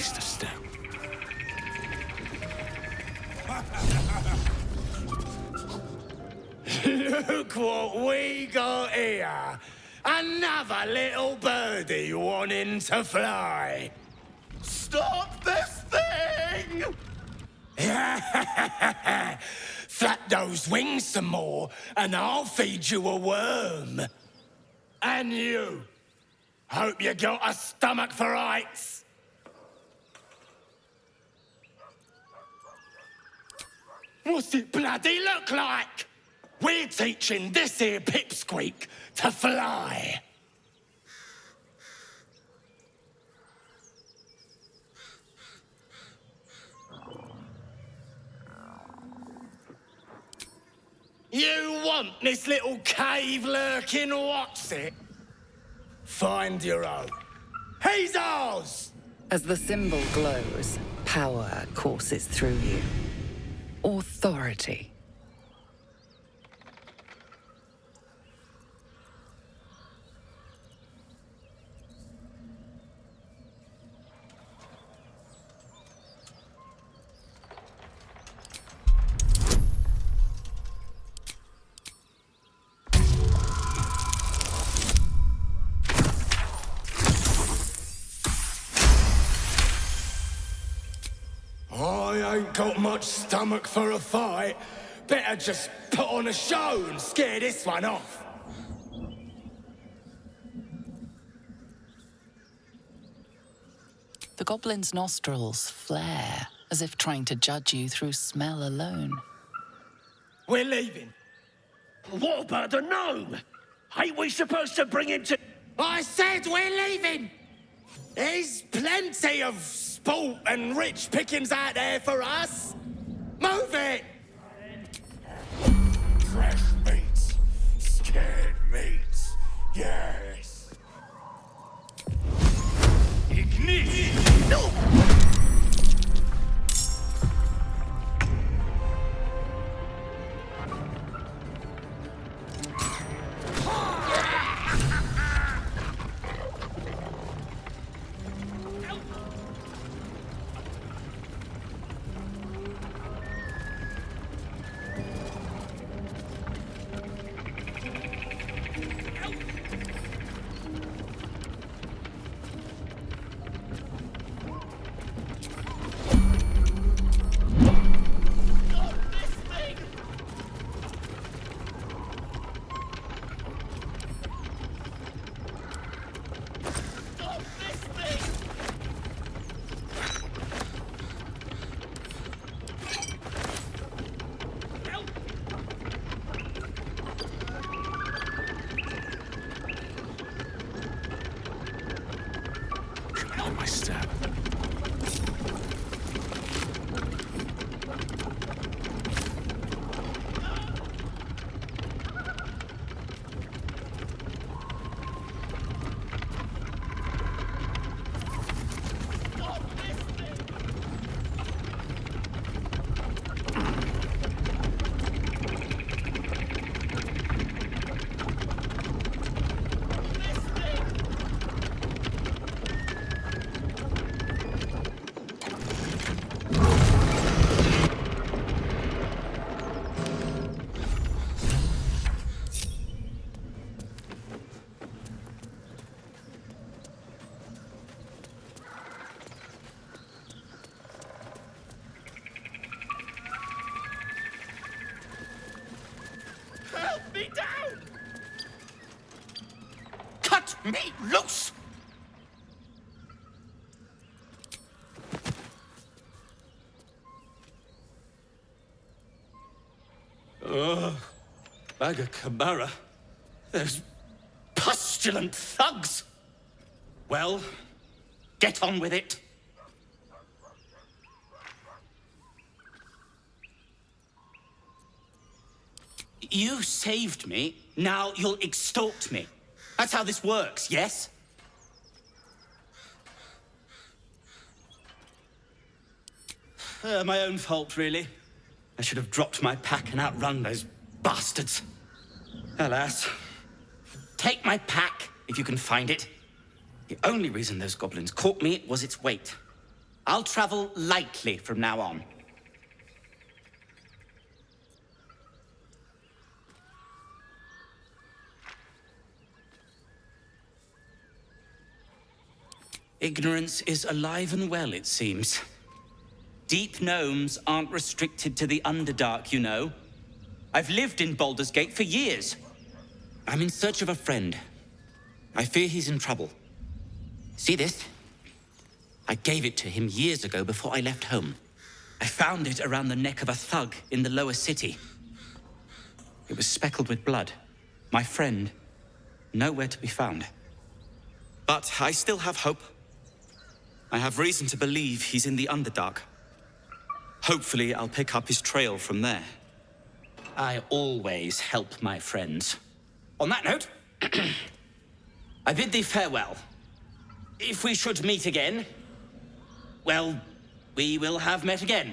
waste a step. Look what we got here. Another little birdie wanting to fly. Stop this thing! Flap those wings some more, and I'll feed you a worm. And you. Hope you got a stomach for heights. What's it bloody look like? We're teaching this here pipsqueak to fly. You want this little cave lurking what's it? Find your own. He's ours! As the symbol glows, power courses through you. Authority. I ain't got much stomach for a fight. Better just put on a show and scare this one off. The goblin's nostrils flare, as if trying to judge you through smell alone. We're leaving. What about the gnome? Ain't we supposed to bring him to... I said we're leaving! There's plenty of sport and rich pickings out there for us. Move it! Fresh meats. Scared meats. Yes. Ignite! No! On my step. Help me down! Cut me loose! Baga Kamara. Those pustulant thugs. Well, get on with it. You saved me, now you'll extort me. That's how this works, yes? My own fault, really. I should have dropped my pack and outrun those bastards. Alas. Take my pack, if you can find it. The only reason those goblins caught me was its weight. I'll travel lightly from now on. Ignorance is alive and well, it seems. Deep gnomes aren't restricted to the Underdark, you know. I've lived in Baldur's Gate for years. I'm in search of a friend. I fear he's in trouble. See this? I gave it to him years ago before I left home. I found it around the neck of a thug in the lower city. It was speckled with blood. My friend, nowhere to be found. But I still have hope. I have reason to believe he's in the Underdark. Hopefully, I'll pick up his trail from there. I always help my friends. On that note, I bid thee farewell. If we should meet again, well, we will have met again.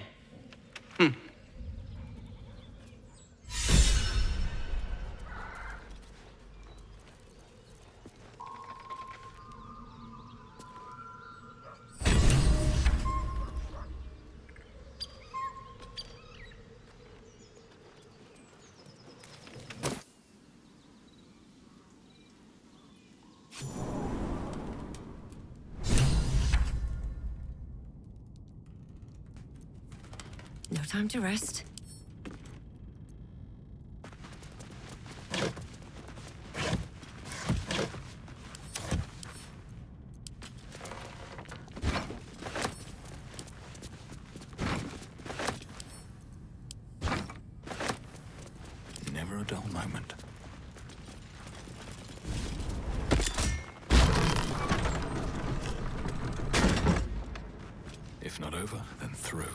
No time to rest. Never a dull moment. If not over, then through.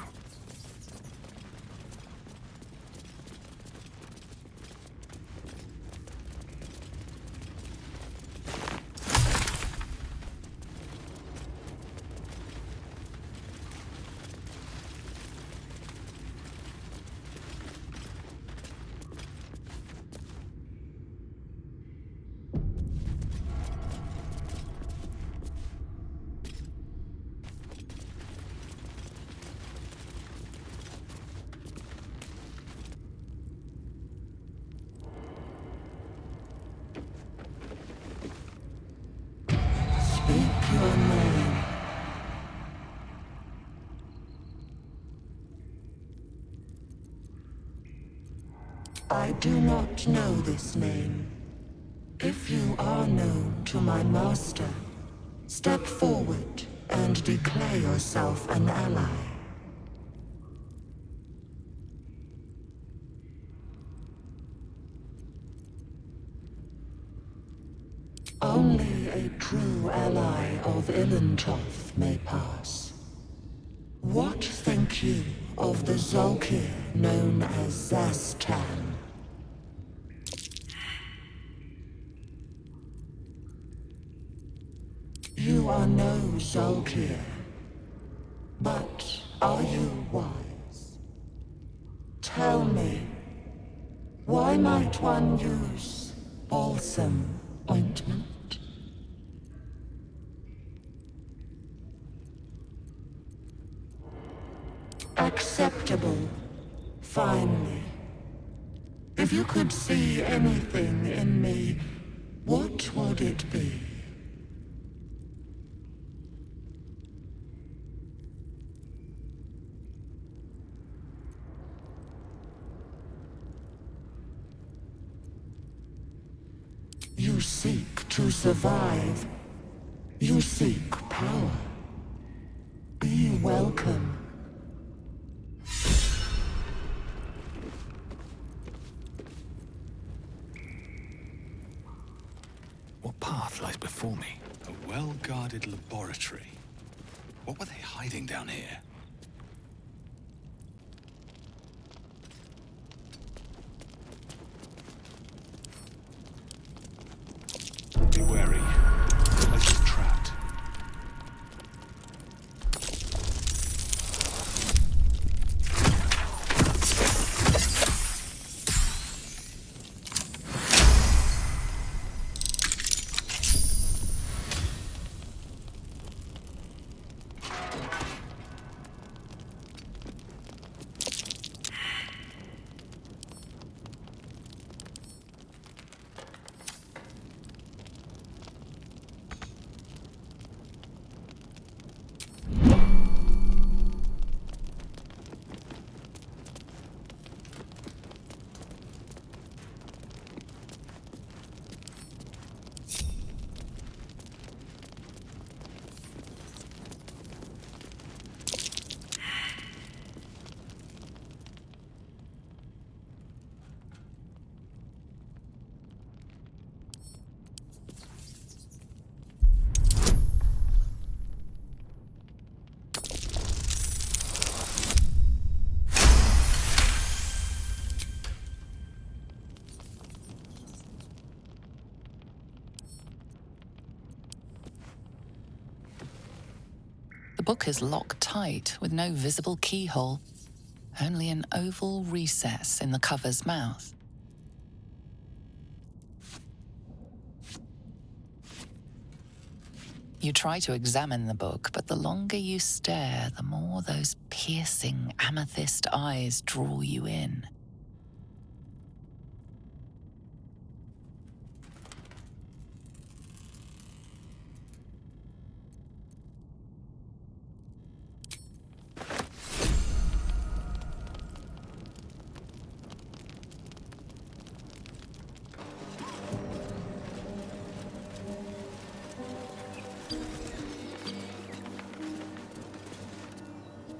Your name. I do not know this name. If you are known to my master, step forward and declare yourself an ally. Only a true ally of Ilintoth may pass. What think you of the Zolkir known as Zastan? You are no Zolkir, but are you wise? Tell me, why might one use balsam ointment? Acceptable, finally. If you could see anything in me, what would it be? You seek to survive. You seek power. Be welcome. What path lies before me? A well-guarded laboratory. What were they hiding down here? Be wary. The place is trapped. book is locked tight with no visible keyhole, only an oval recess in the cover's mouth. You try to examine the book, but the longer you stare, the more those piercing amethyst eyes draw you in.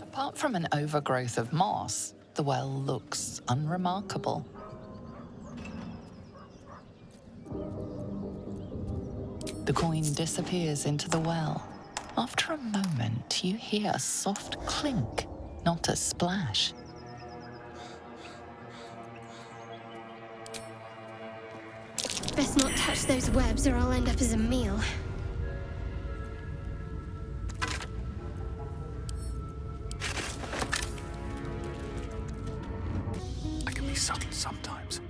Apart from an overgrowth of moss, the well looks unremarkable. The coin disappears into the well. After a moment, you hear a soft clink, not a splash. Best not touch those webs or I'll end up as a meal. I can be subtle sometimes.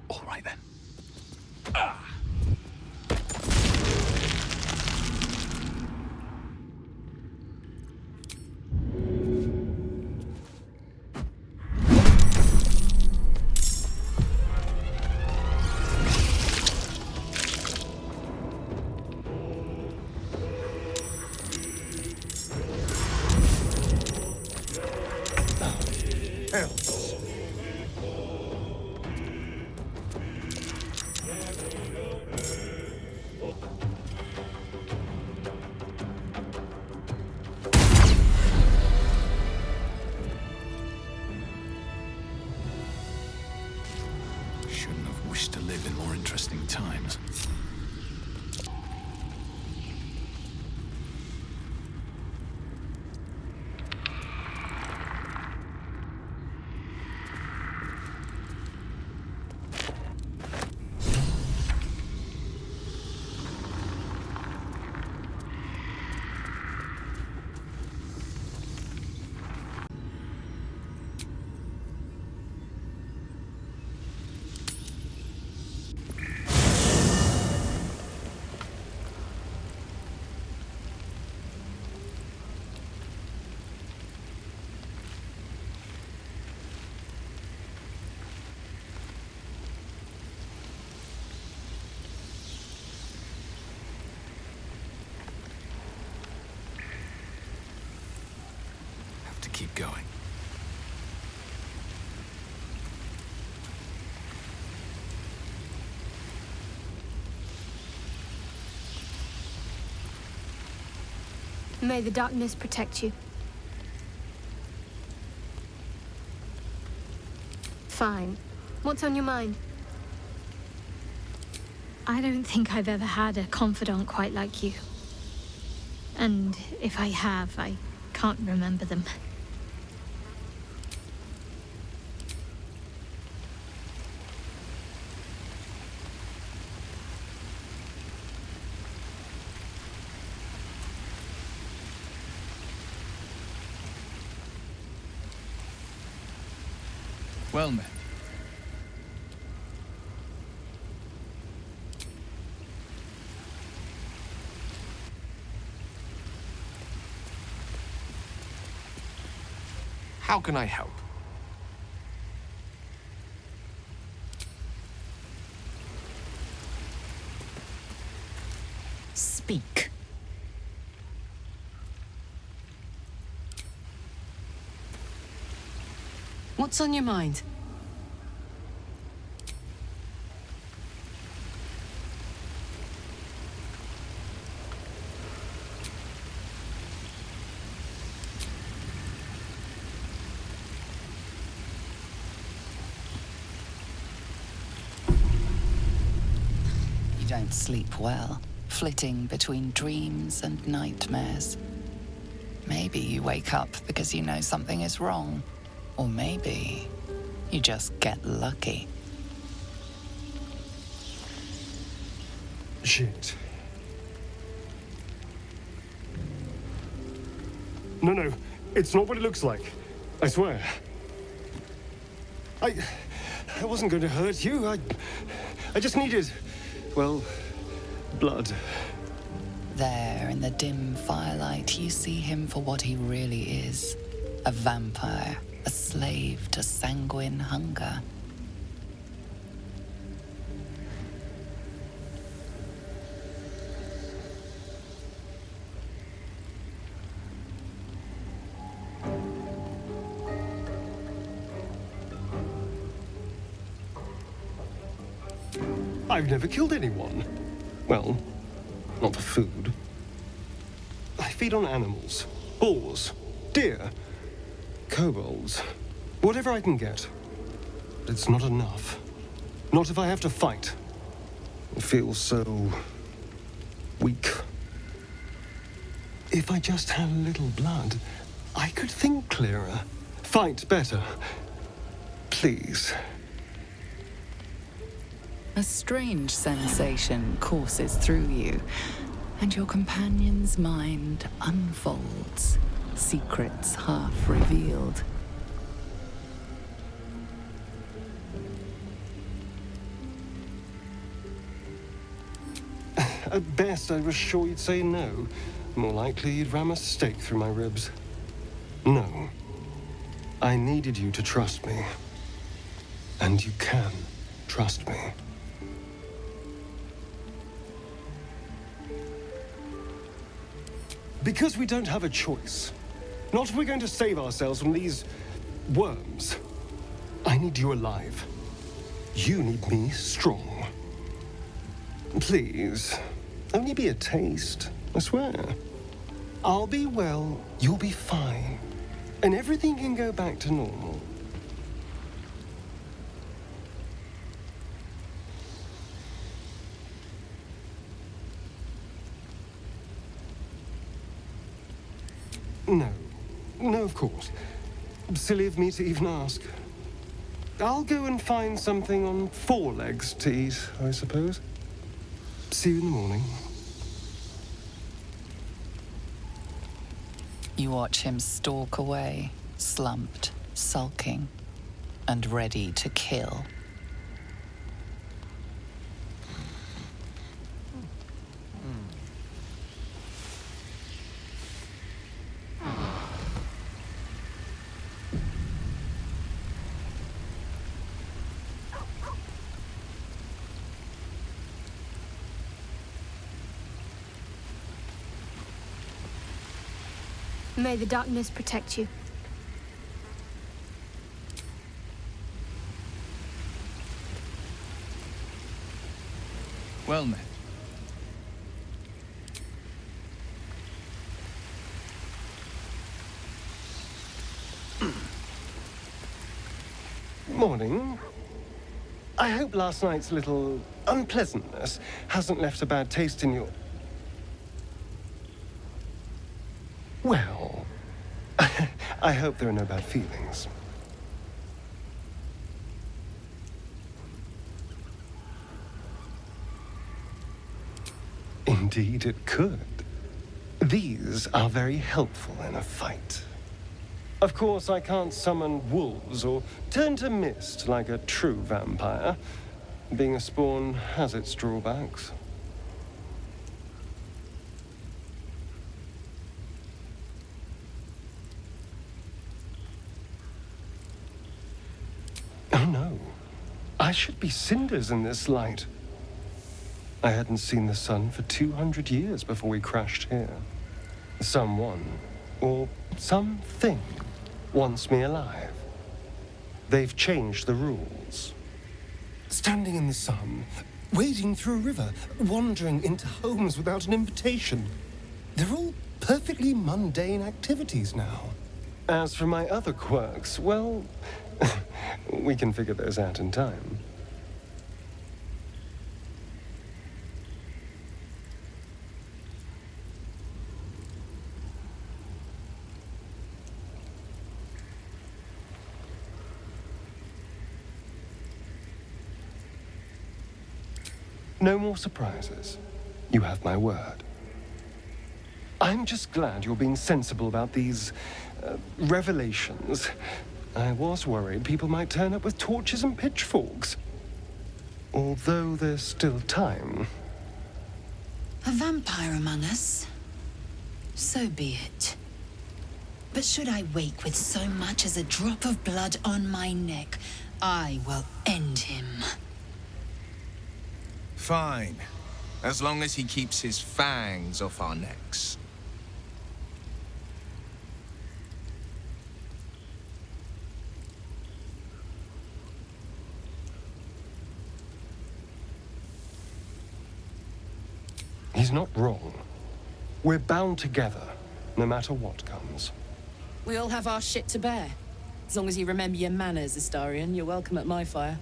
All right then. Shouldn't have wished to live in more interesting times. Have to keep going. May the darkness protect you. Fine. What's on your mind? I don't think I've ever had a confidant quite like you. And if I have, I can't remember them. Well met. How can I help? Speak. What's on your mind? You don't don't sleep well, flitting between dreams and nightmares. Maybe you wake up because you know something is wrong. Or maybe you just get lucky. Shit. No, it's not what it looks like. I swear. I wasn't going to hurt you. I just needed, well, blood. There, in the dim firelight, you see him for what he really is. A vampire, a slave to sanguine hunger. I've never killed anyone. Well, not for food. I feed on animals. Boars. Deer. Kobolds. Whatever I can get. But it's not enough. Not if I have to fight. It feels so... weak. If I just had a little blood, I could think clearer. Fight better. Please. A strange sensation courses through you, and your companion's mind unfolds, secrets half revealed. At best, I was sure you'd say no. More likely, you'd ram a stake through my ribs. No. I needed you to trust me. And you can trust me. Because we don't have a choice. Not if we're going to save ourselves from these worms. I need you alive. You need me strong. Please, only be a taste, I swear. I'll be well, you'll be fine. And everything can go back to normal. No, of course. Silly of me to even ask. I'll go and find something on 4 legs to eat, I suppose. See you in the morning. You watch him stalk away, slumped, sulking, and ready to kill. May the darkness protect you. Well met. Morning. I hope last night's little unpleasantness hasn't left a bad taste in your... Well, I hope there are no bad feelings. Indeed it could. These are very helpful in a fight. Of course, I can't summon wolves or turn to mist like a true vampire. Being a spawn has its drawbacks. Oh no. I should be cinders in this light. I hadn't seen the sun for 200 years before we crashed here. Someone, or something, wants me alive. They've changed the rules. Standing in the sun, wading through a river, wandering into homes without an invitation. They're all perfectly mundane activities now. As for my other quirks, well, we can figure those out in time. No more surprises. You have my word. I'm just glad you're being sensible about these revelations. I was worried people might turn up with torches and pitchforks. Although there's still time. A vampire among us? So be it. But should I wake with so much as a drop of blood on my neck, I will end him. Fine. As long as he keeps his fangs off our necks. He's not wrong. We're bound together, no matter what comes. We all have our shit to bear. As long as you remember your manners, Astarion, you're welcome at my fire.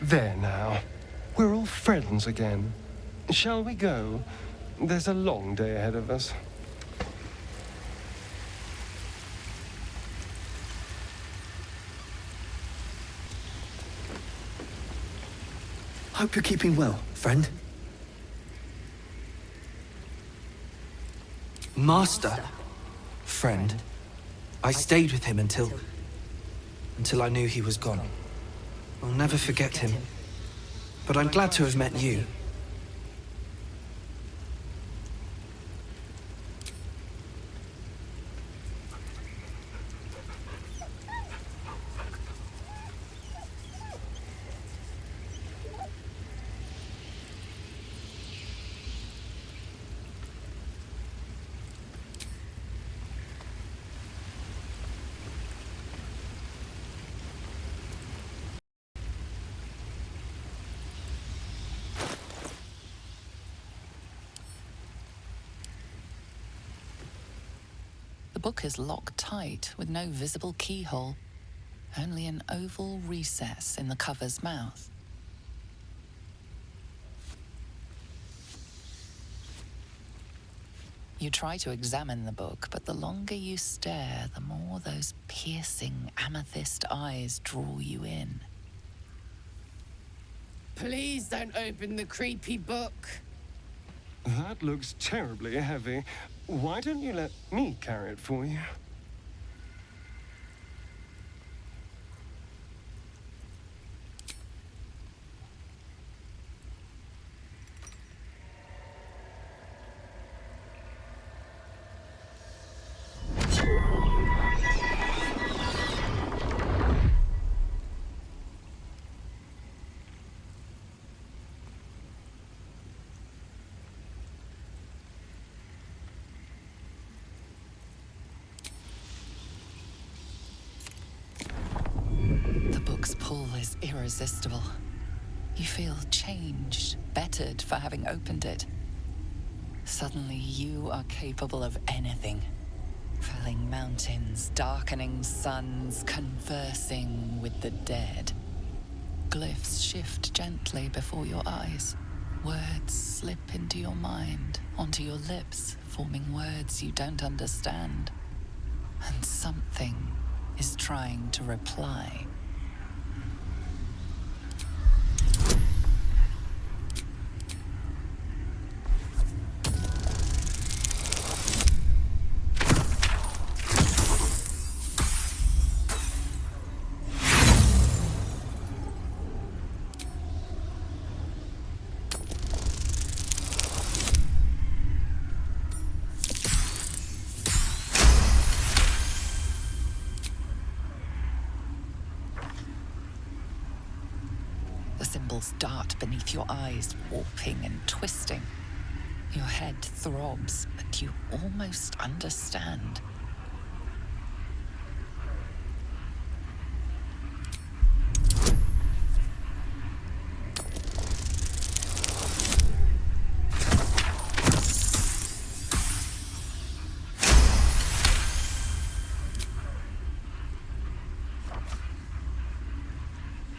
There now. We're all friends again. Shall we go? There's a long day ahead of us. Hope you're keeping well, friend. Master. Friend. I stayed with him until I knew he was gone. I'll never forget him. But I'm glad to have met you. The book is locked tight with no visible keyhole, only an oval recess in the cover's mouth. You try to examine the book, but the longer you stare, the more those piercing amethyst eyes draw you in. Please don't open the creepy book. That looks terribly heavy. Why don't you let me carry it for you? The book's pull is irresistible. You feel changed, bettered for having opened it. Suddenly, you are capable of anything. Felling mountains, darkening suns, conversing with the dead. Glyphs shift gently before your eyes. Words slip into your mind, onto your lips, forming words you don't understand. And something is trying to reply. The symbols dart beneath your eyes, warping and twisting. Your head throbs, but you almost understand.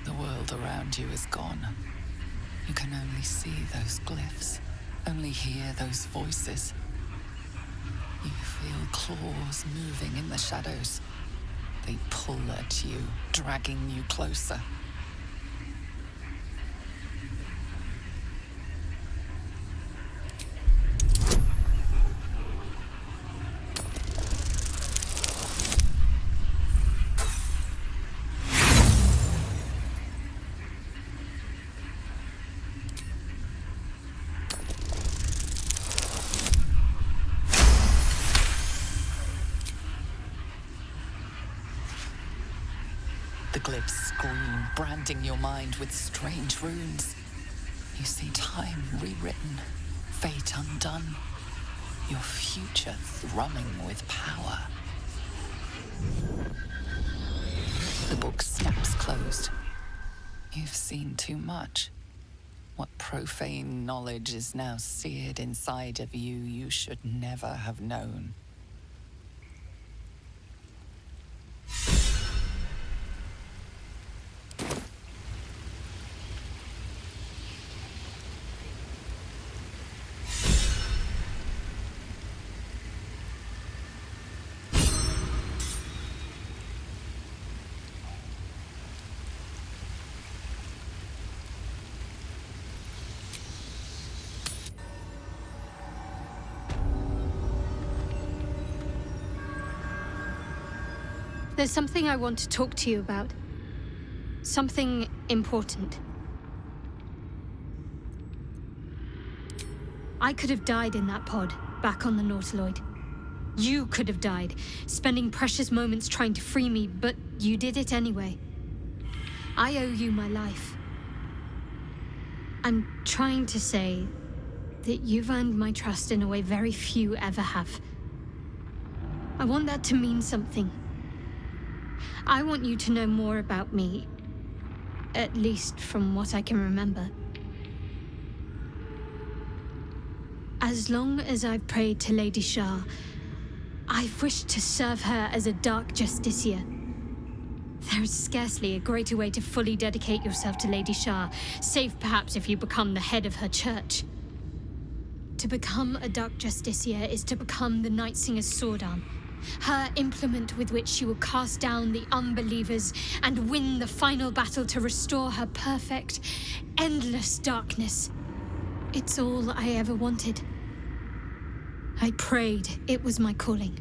The world around you is gone. You can only see those glyphs, only hear those voices. You feel claws moving in the shadows. They pull at you, dragging you closer. hieroglyphs scream, branding your mind with strange runes. You see time rewritten, fate undone, your future thrumming with power. The book snaps closed. You've seen too much. What profane knowledge is now seared inside of you you should never have known. There's something I want to talk to you about. Something important. I could have died in that pod, back on the Nautiloid. You could have died, spending precious moments trying to free me, but you did it anyway. I owe you my life. I'm trying to say that you've earned my trust in a way very few ever have. I want that to mean something. I want you to know more about me, at least from what I can remember. As long as I've prayed to Lady Shah, I've wished to serve her as a Dark Justiciar. There is scarcely a greater way to fully dedicate yourself to Lady Shah, save perhaps if you become the head of her church. To become a Dark Justiciar is to become the Night Singer's sword arm, her implement with which she will cast down the unbelievers and win the final battle to restore her perfect, endless darkness. It's all I ever wanted. I prayed it was my calling.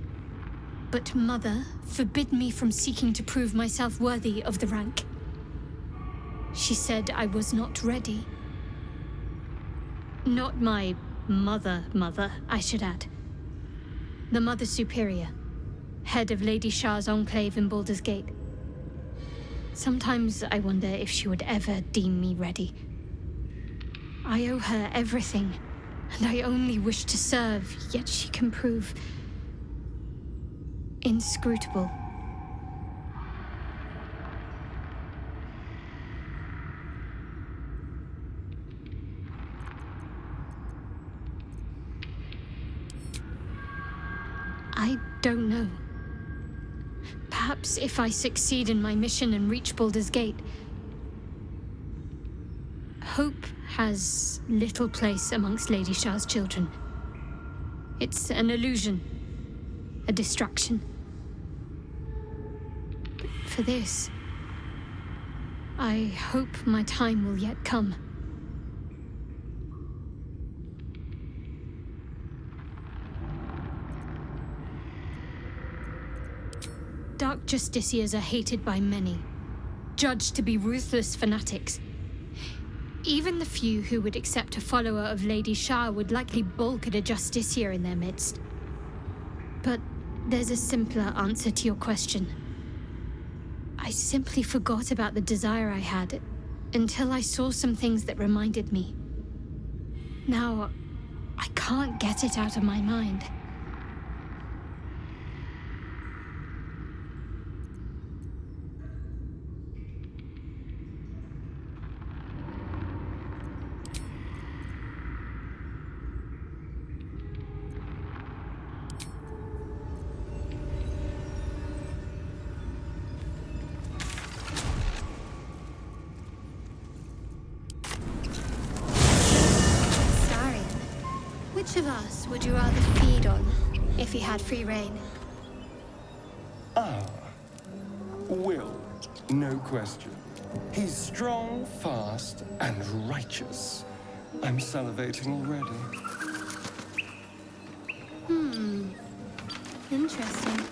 But Mother forbid me from seeking to prove myself worthy of the rank. She said I was not ready. Not my mother, I should add. The Mother Superior, head of Lady Shah's enclave in Baldur's Gate. Sometimes I wonder if she would ever deem me ready. I owe her everything, and I only wish to serve, yet she can prove inscrutable. I don't know. Perhaps if I succeed in my mission and reach Baldur's Gate. Hope has little place amongst Lady Shah's children. It's an illusion, a distraction. But for this, I hope my time will yet come. Dark Justiciars are hated by many, judged to be ruthless fanatics. Even the few who would accept a follower of Lady Shah would likely balk at a Justiciar in their midst. But there's a simpler answer to your question. I simply forgot about the desire I had until I saw some things that reminded me. Now, I can't get it out of my mind. Which of us would you rather feed on if he had free reign? Will, no question. He's strong, fast, and righteous. I'm salivating already. Interesting.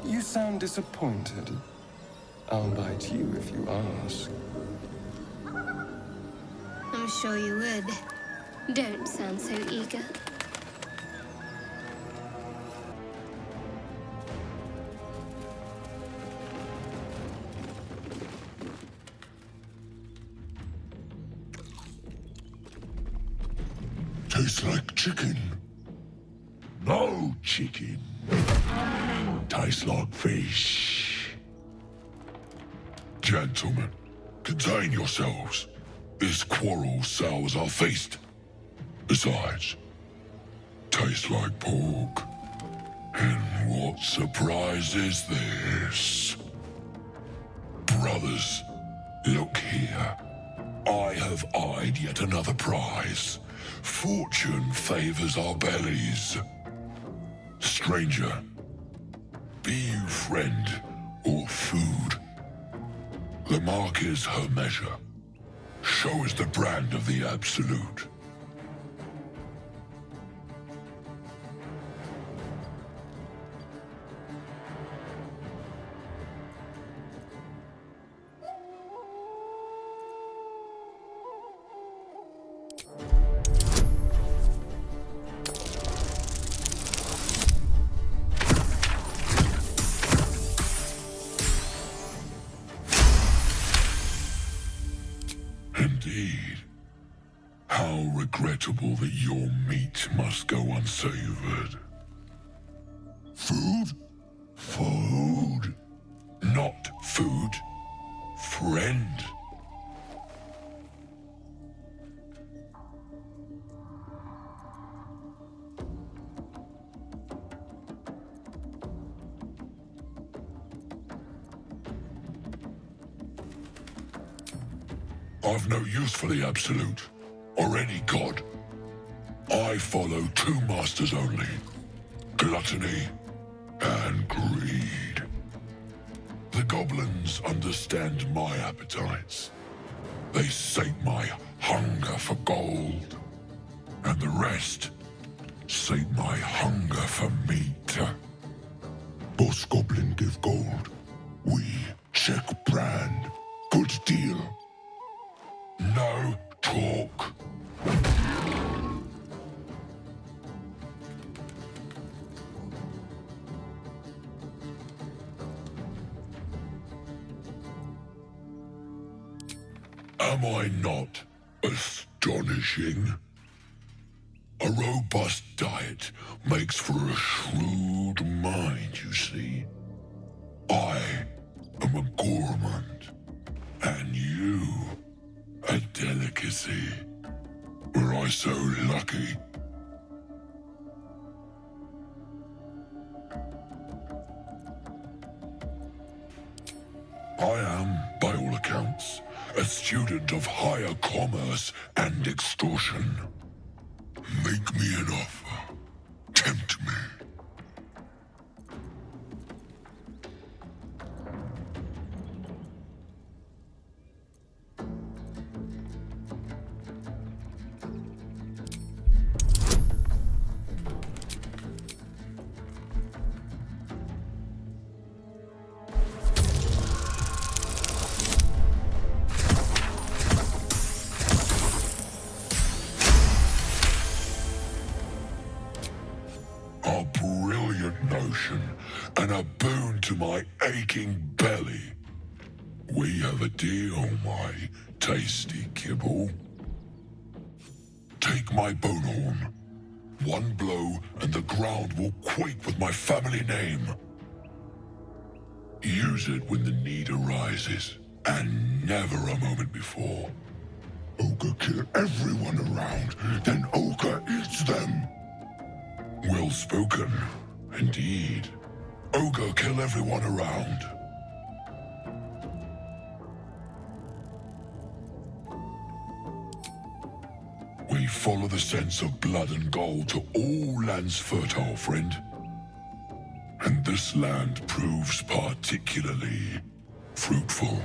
You sound disappointed. I'll bite you if you ask. I'm sure you would. Don't sound so eager. Tastes like chicken. No chicken. Tastes like fish. Gentlemen, contain yourselves. This quarrel sours our feast. Besides, tastes like pork. And what surprise is this? Brothers, look here. I have eyed yet another prize. Fortune favors our bellies. Stranger, be you friend or food, the mark is her measure. Show is the brand of the absolute. Indeed. How regrettable that your meat must go unsavored. Food? Food. Not food. Friend. I've no use for the Absolute, or any god. I follow two masters only, gluttony and greed. The goblins understand my appetites. They sate my hunger for gold, and the rest sate my hunger for meat. Boss goblin give gold. We check brand. Good deal. No talk. Am I not astonishing? A robust diet makes for a shrewd mind, you see. I am a gourmand, and you a delicacy. Were I so lucky? I am, by all accounts, a student of higher commerce and extortion. Make me an offer. Tempt me. A brilliant notion, and a boon to my aching belly. We have a deal, my tasty kibble. Take my bone horn. One blow, and the ground will quake with my family name. Use it when the need arises, and never a moment before. Ogre kill everyone around, then Ogre eats them. Well spoken, indeed. Ogre kill everyone around. We follow the sense of blood and gold to all lands fertile, friend. And this land proves particularly fruitful.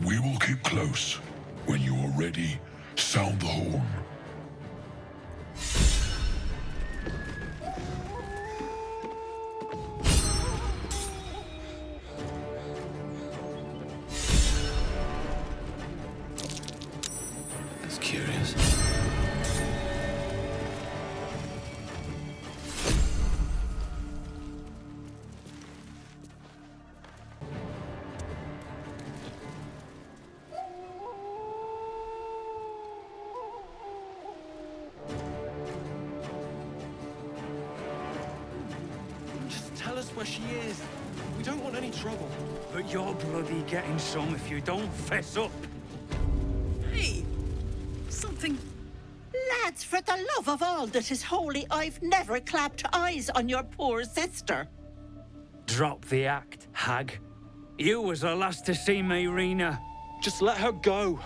We will keep close. When you are ready, sound the horn. That's curious. where she is. We don't want any trouble. But you're bloody getting some if you don't fess up. Hey, something. Lads, for the love of all that is holy, I've never clapped eyes on your poor sister. Drop the act, hag. You was the last to see Mayrina. Just let her go.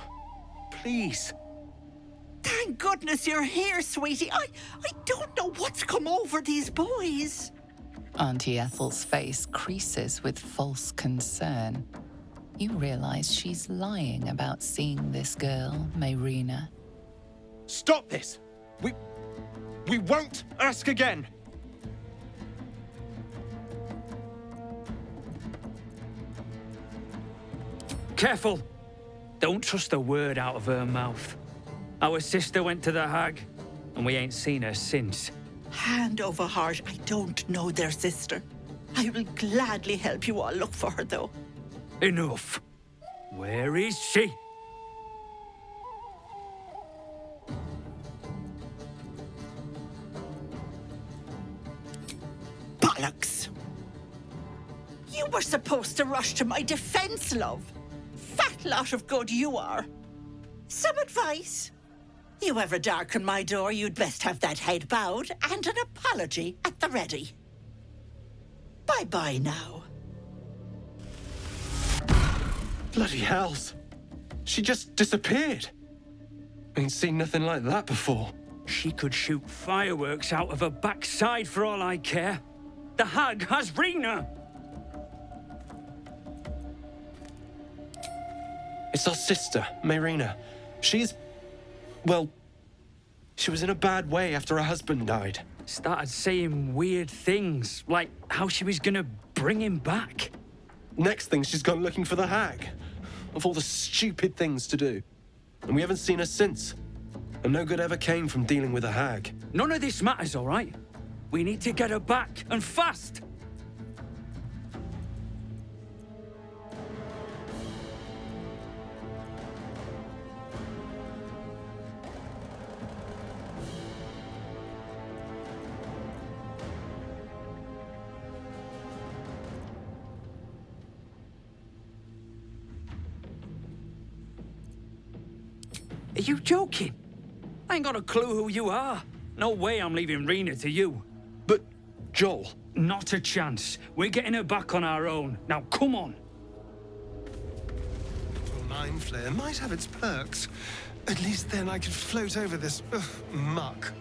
Please. Thank goodness you're here, sweetie. I don't know what's come over these boys. Auntie Ethel's face creases with false concern. You realize she's lying about seeing this girl, Mayrina. Stop this! We won't ask again! Careful! Don't trust a word out of her mouth. Our sister went to the hag, and we ain't seen her since. Hand over heart, I don't know their sister. I will gladly help you all look for her, though. Enough. Where is she? Bollocks! You were supposed to rush to my defense, love. Fat lot of good you are. Some advice? You ever darken my door, you'd best have that head bowed and an apology at the ready. Bye-bye now. Bloody hells. She just disappeared. Ain't seen nothing like that before. She could shoot fireworks out of her backside for all I care. The hag has Rena! It's our sister, Mayrina. She's... well... she was in a bad way after her husband died. Started saying weird things, like how she was gonna bring him back. Next thing, she's gone looking for the hag. Of all the stupid things to do. And we haven't seen her since. And no good ever came from dealing with a hag. None of this matters, all right? We need to get her back, and fast! Are you joking? I ain't got a clue who you are. No way I'm leaving Rena to you. But, Joel... Not a chance. We're getting her back on our own. Now, come on. Mind Flayer might have its perks. At least then I could float over this muck.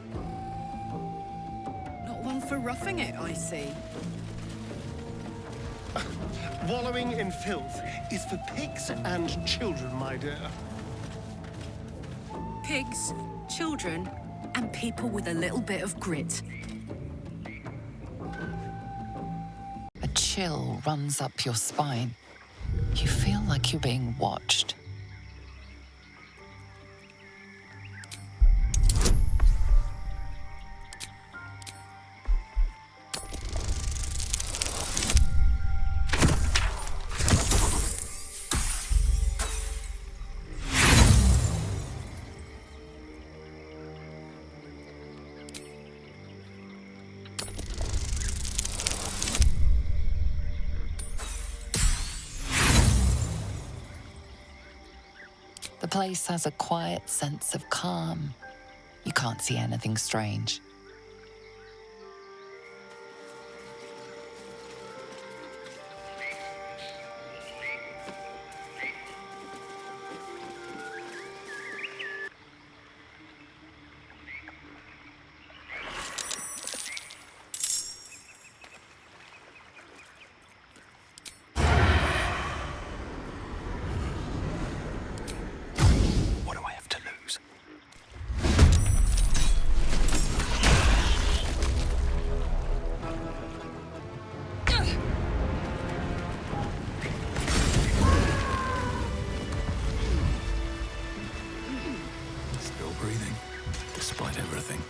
Not one for roughing it, I see. Wallowing in filth is for pigs and children, my dear. Pigs, children, and people with a little bit of grit. A chill runs up your spine. You feel like you're being watched. The place has a quiet sense of calm. You can't see anything strange. Despite everything.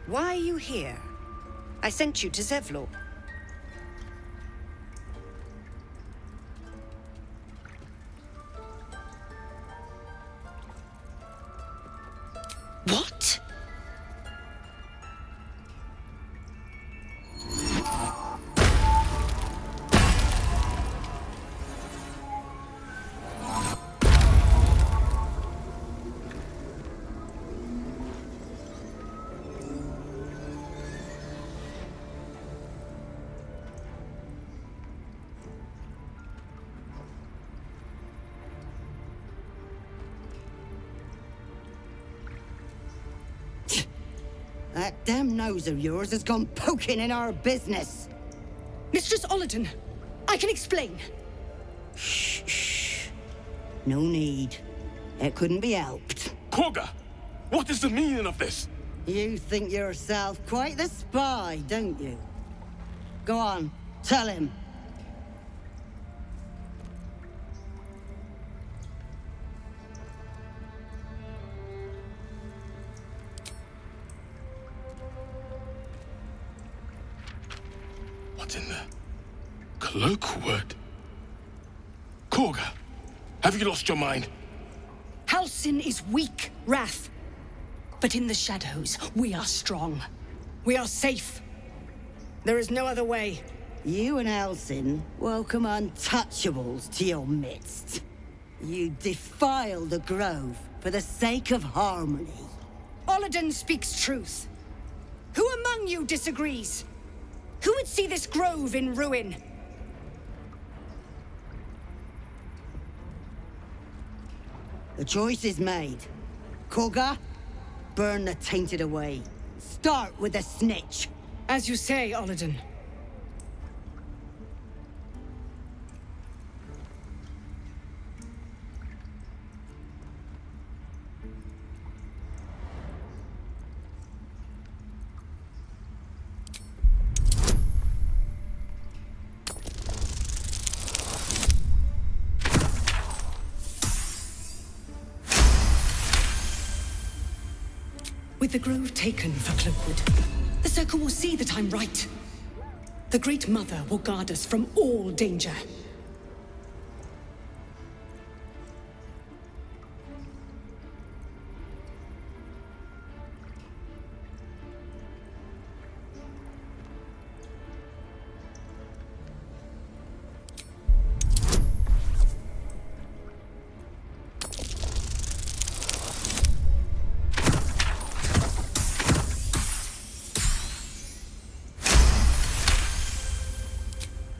Why are you here? I sent you to Zevlor. What? That damn nose of yours has gone poking in our business. Mistress Olladin, I can explain. Shh. No need. It couldn't be helped. Korga, what is the meaning of this? You think yourself quite the spy, don't you? Go on, tell him. What's in the cloakwood? Korga, have you lost your mind? Halsin is weak, Wrath. But in the shadows, we are strong. We are safe. There is no other way. You and Halsin welcome untouchables to your midst. You defile the grove for the sake of harmony. Olladin speaks truth. Who among you disagrees? Who would see this grove in ruin? The choice is made. Korga, burn the tainted away. Start with the snitch. As you say, Olladin. With the grove taken for Cloakwood, the Circle will see that I'm right. The Great Mother will guard us from all danger.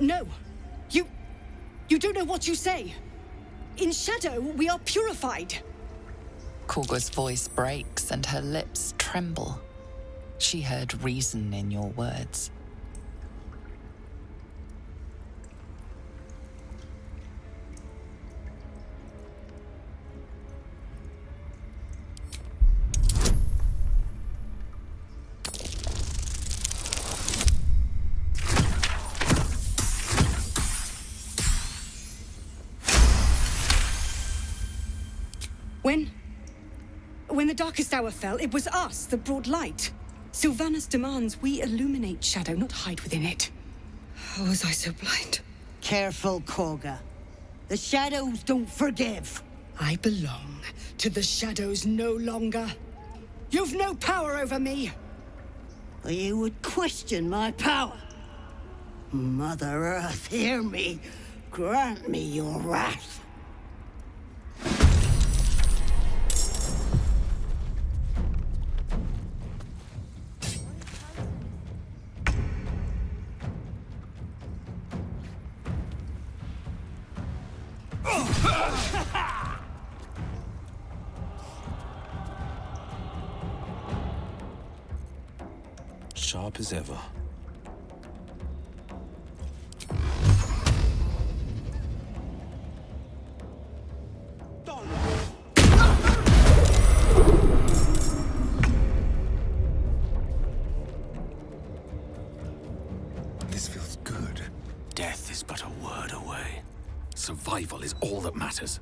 No. You don't know what you say. In shadow, we are purified. Korga's voice breaks and her lips tremble. She heard reason in your words. When the darkest hour fell, it was us that brought light. Sylvanas demands we illuminate shadow, not hide within it. How was I so blind? Careful, Korga. The shadows don't forgive. I belong to the shadows no longer. You've no power over me. You would question my power. Mother Earth, hear me. Grant me your wrath. Sharp as ever. This feels good. Death is but a word away. Survival is all that matters.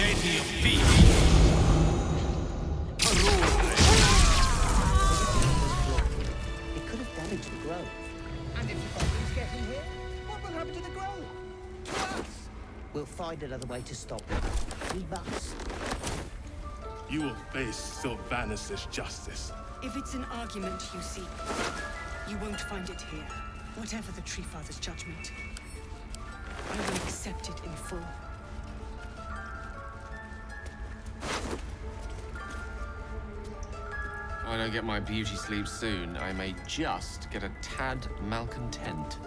Ready your feet. It could have damaged the grove. And if the Baldu's get in here, what will happen to the grove? To us? We'll find another way to stop it. We must. You will face Sylvanus' justice. If it's an argument you seek, you won't find it here. Whatever the Tree Father's judgment, I will accept it in full. If I don't get my beauty sleep soon, I may just get a tad malcontent.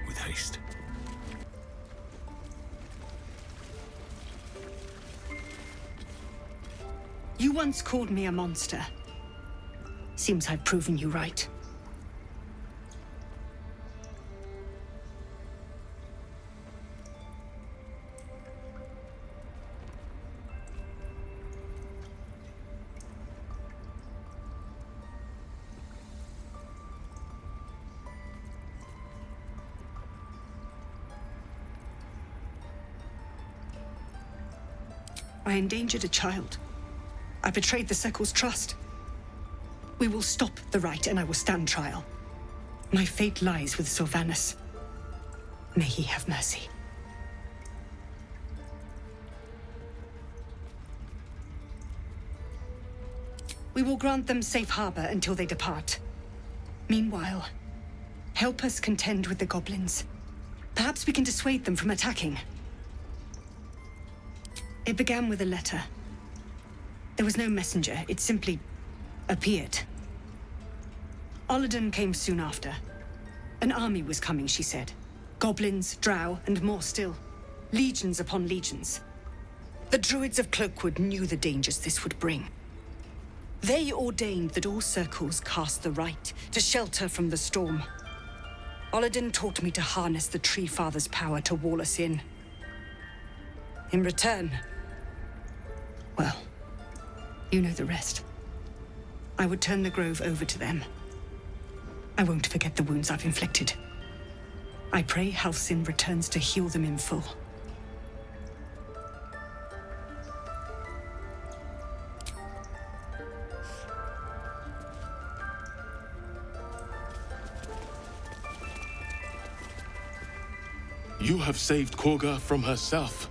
With haste. You once called me a monster. Seems I've proven you right. I endangered a child. I betrayed the Circle's trust. We will stop the Rite, and I will stand trial. My fate lies with Sylvanus. May he have mercy. We will grant them safe harbor until they depart. Meanwhile, help us contend with the goblins. Perhaps we can dissuade them from attacking. It began with a letter. There was no messenger, it simply appeared. Olladin came soon after. An army was coming, she said. Goblins, drow, and more still. Legions upon legions. The druids of Cloakwood knew the dangers this would bring. They ordained that all circles cast the Rite to shelter from the storm. Olladin taught me to harness the Tree Father's power to wall us in. In return, well, you know the rest. I would turn the grove over to them. I won't forget the wounds I've inflicted. I pray Halsin returns to heal them in full. You have saved Korga from herself.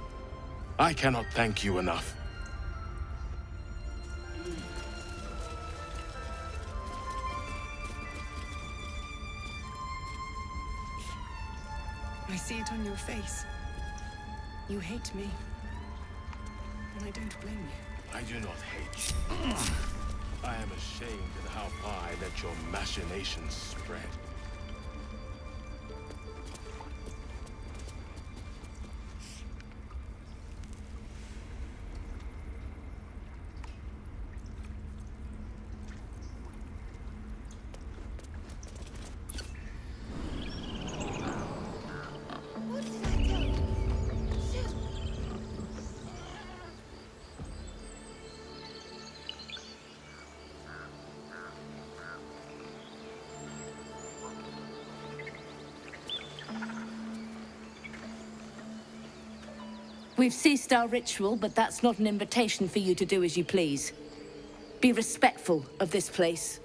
I cannot thank you enough. I see it on your face. You hate me. And I don't blame you. I do not hate you. I am ashamed at how far I let your machinations spread. We've ceased our ritual, but that's not an invitation for you to do as you please. Be respectful of this place.